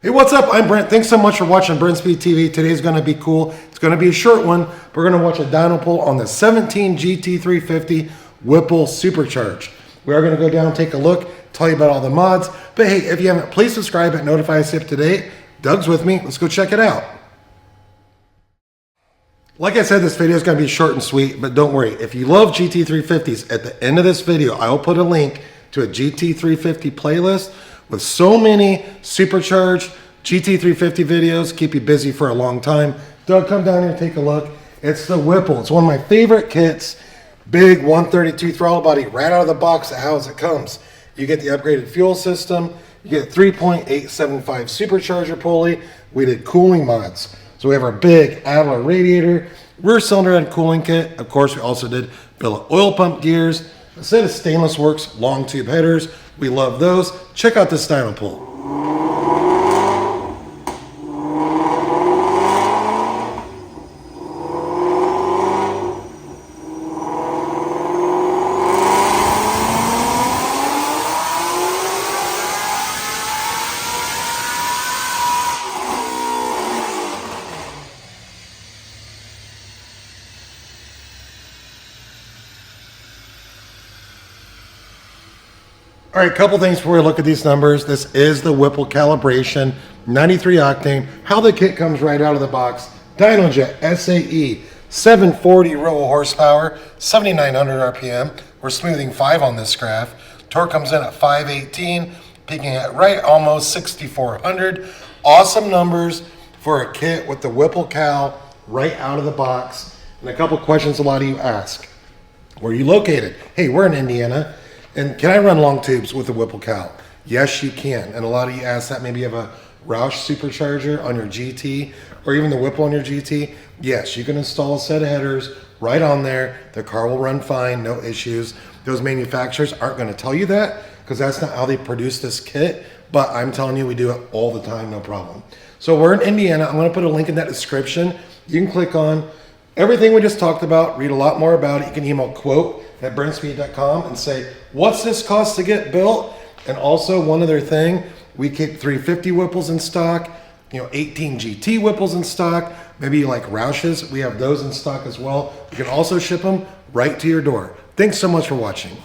Hey, what's up? I'm Brent. Thanks so much for watching Brenspeed TV. Today's going to be cool. It's going to be a short one. We're going to watch a dyno pull on the 17 GT350 Whipple Supercharge. We are going to go down, take a look, tell you about all the mods. But hey, if you haven't, please subscribe and notify us if today. Doug's with me. Let's go check it out. Like I said, this video is going to be short and sweet, but don't worry. If you love GT350s, at the end of this video, I will put a link to a GT350 playlist with so many supercharged GT350 videos, keep you busy for a long time. Doug, come down here and take a look. It's the Whipple. It's one of my favorite kits. Big 132 throttle body right out of the box, how it comes. You get the upgraded fuel system. You get 3.875 supercharger pulley. We did cooling mods. So we have our big Adler radiator, rear cylinder head cooling kit. Of course, we also did billet oil pump gears, a set of stainless works long tube headers. We love those. Check out this dyno pull. All right, a couple things before we look at these numbers. This is the Whipple calibration, 93 octane. How the kit comes right out of the box. DynoJet SAE, 740 row horsepower, 7,900 RPM. We're smoothing 5 on this graph. Torque comes in at 518, peaking at right almost 6,400. Awesome numbers for a kit with the Whipple cal right out of the box. And a couple questions a lot of you ask. Where are you located? Hey, we're in Indiana. And can I run long tubes with the Whipple cal? Yes, you can. And a lot of you ask that. Maybe you have a Roush supercharger on your GT or even the Whipple on your GT. Yes, you can install a set of headers right on there. The car will run fine, no issues. Those manufacturers aren't going to tell you that because that's not how they produce this kit. But I'm telling you, we do it all the time, no problem. So we're in Indiana. I'm going to put a link in that description. You can click on everything we just talked about, read a lot more about it. You can email quote@brenspeed.com and say, what's this cost to get built? And also one other thing, we keep 350 Whipples in stock, 18 GT Whipples in stock, maybe like Roushes, we have those in stock as well. You can also ship them right to your door. Thanks so much for watching.